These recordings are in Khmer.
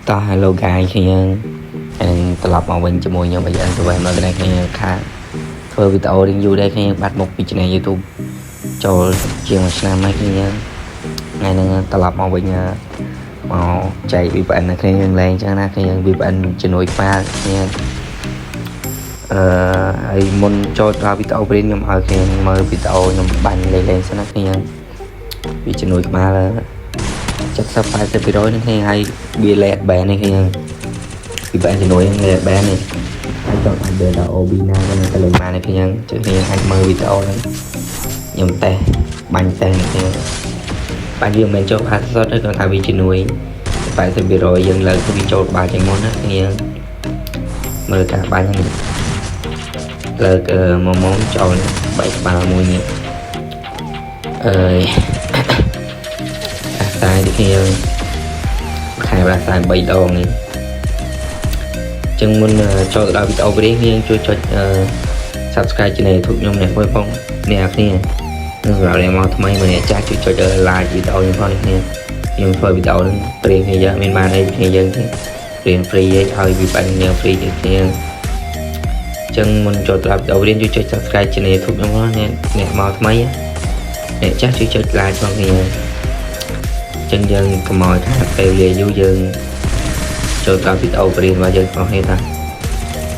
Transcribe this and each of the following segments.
ต่อ hello guys ខ្ញុំត្រឡប់មកវិញជាមួយខ្ញុំ AN ទៅវិញមកនេះខ្ញុំខាធ្វើវីដេអូរៀងយូរដែរខ្ញុំបាត់មុខពី channel YouTube ចូលជាង1ឆ្នាំហើយខ្ញុំថ្ងៃហ្នឹងត្រឡប់មកវិញមកចែក VPN នៅខ្ញុំឡើងចឹងណាខ្ញុំ VPN ជំនួយក្បាលខ្ញុំហើយមុនចូលដល់វីដេអូព្រីនខ្ញុំឲ្យខ្ញុំមើលវីដេអូខ្ញុំបាញ់លេងសិនណាខ្ញុំពីជំនួយក្បាល70-80% នេះហើយវាលេតបែននេះខ្ញុំពីបែនជំនួយលេតបែននេះហើយចង់អាចដល់ OB ណាក៏ទៅលេងបាននេះខ្ញុំជឿខ្ញុំអាចមើលវីដេអូហ្នឹងខ្ញុំតេស្តបាញ់តេស្តនេះខ្ញុំបាញ់វាមិនមែនចូល password ទេគាត់ថាវាជំនួយ 80% យើងលើកវាចូលក្បាលជាងមុនណាខ្ញុំមើលការបាញ់ហ្នឹងលើកមកចូលបែកក្បាលមួយនេះតែខ្ញុំខែប្រាក់តែ3ដងនេះចឹងមុនចូលទៅដល់វីដេអូវិញខ្ញុំជួយចុច Subscribe channel YouTube ខ្ញុំនេះបងប្អូនអ្នកគ្នានឹងសម្រាប់អ្នកមកថ្មីមកអ្នកចាស់ជួយចុច like វីដេអូខ្ញុំផងនេះខ្ញុំធ្វើវីដេអូហ្នឹងព្រៀងគ្នាយើងមានបានអីគ្នាយើងទេព្រៀង free ឲ្យ VPN យើង free ទៀតគ្នាចឹងមុនចូលទៅដល់វីដេអូវិញជួយចុច Subscribe channel YouTube ខ្ញុំផងអ្នកមកថ្មីអ្នកចាស់ជួយចុច like ផងគ្នាចឹងយើងកុំឲ្យខាតពេលវេលាយូរយើងចូលដល់វីដេអូព្រៀងរបស់យើងផងគ្នាតា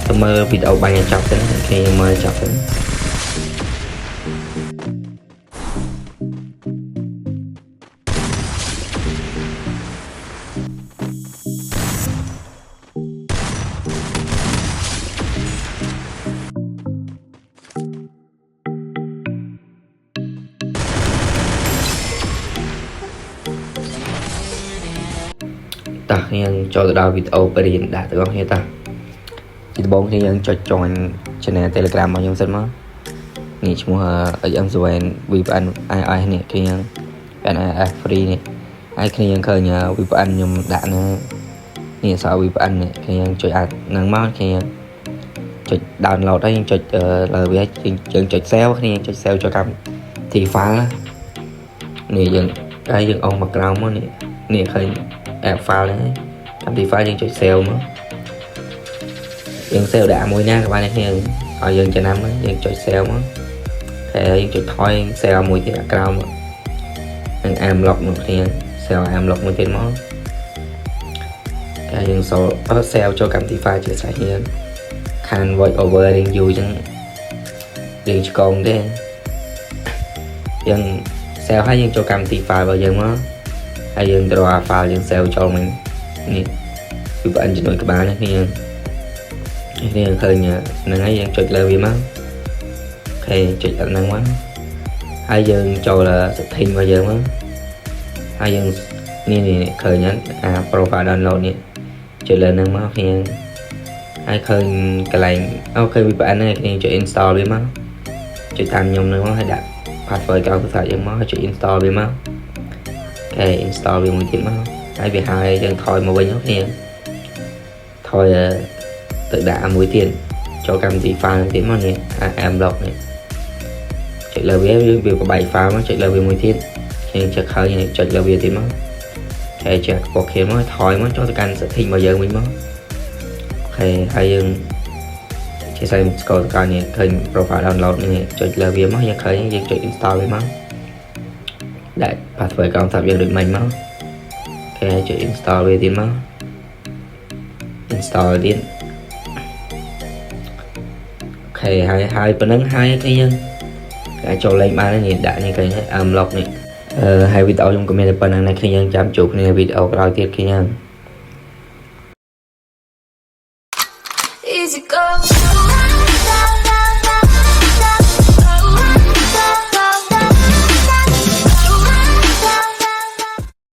ទៅមើលវីដេអូបាញ់ឲ្យចប់ទៅគេមើលចប់ទៅតាខ្ញុំចូលទៅដល់វីដេអូព្រៀងដាក់ទៅបងគ្នាតាពីដំបូងខ្ញុំយើងចុច join channel Telegram របស់ខ្ញុំសិនមកនេះឈ្មោះ HM7 VPN iOS នេះខ្ញុំ NIS free នេះហើយខ្ញុំឃើញ VPN ខ្ញុំដាក់នេះអក្សរ VPN នេះខ្ញុំចុចអាចនឹងមកខ្ញុំចុច download ហើយខ្ញុំចុចលើវាយើងចុច save ខ្ញុំចុច save ចូលកម្មវិធី file នេះយើងហើយយើងអុំមកក្រោមមកនេះឃើញ app file ហ្នឹងកម្មវិធី file យើងចុច save មកយើង save ដាក់មួយណាក៏បានដែរខ្ញុំឲ្យយើងចំណាំយើងចុច save មកហើយយើងចុចថយ save មួយទៀតក្រោមនឹង unlock នោះគ្នា save unlock មួយទៀតមកហើយយើងsave ចូលកម្មវិធី file ជាស្រេចខ្ញុំខាន voice over រៀងយូរចឹងរៀងឆ្កងទេយើង save ហើយយើងចូលកម្មវិធី file របស់យើងមកហើយយើង draw file យើង save ចូលមិញនេះ VPN ជំនួយក្បាលនេះខ្ញុំនេះឃើញហ្នឹងហើយយើងចុចលើវាមកអូខេចុចហ្នឹងមកហើយយើងចូល setting របស់យើងមកហើយយើងនេះឃើញអា profile download នេះចុចលើហ្នឹងមកខ្ញុំហើយឃើញកន្លែងអូខេ VPN ហ្នឹងខ្ញុំចុច install វាមកចុចតាមខ្ញុំហ្នឹងមកហើយដាក់ password កៅភាសាយើងមកហើយចុច install វាមកអូខេ install វាមួយទៀតមកហើយវាហើយយើងថយមកវិញខ្ញុំថយទៅដាក់មួយទៀតចូលកម្មវិធី file ទៀតមកនេះ unlock នេះចុចលើវាបបែក file មកចុចលើវាមួយទៀតខ្ញុំចុចឃើញចុចលើវាទៀតមកហើយចុចពណ៌ខៀវមកថយមកចូលទៅកាន់ setting របស់យើងវិញមកអូខេហើយយើងជាស្អីស្គាល់ការនេះឃើញ profile download នេះចុចលើវាមកយើងឃើញយើងចុច install វាមកដាក់ password កងសាប់យើងដូចមិញមកអូខេចុច install វាទៀតមក install ទៀតអូខេហើយប៉ុណ្ណឹងហើយខ្ញុំអាចចូលលេងបាននេះដាក់នេះឃើញ unlock នេះហើយវីដេអូខ្ញុំក៏មានតែប៉ុណ្ណឹងដែរខ្ញុំចាំជួបគ្នាវីដេអូក្រោយទៀតខ្ញុំ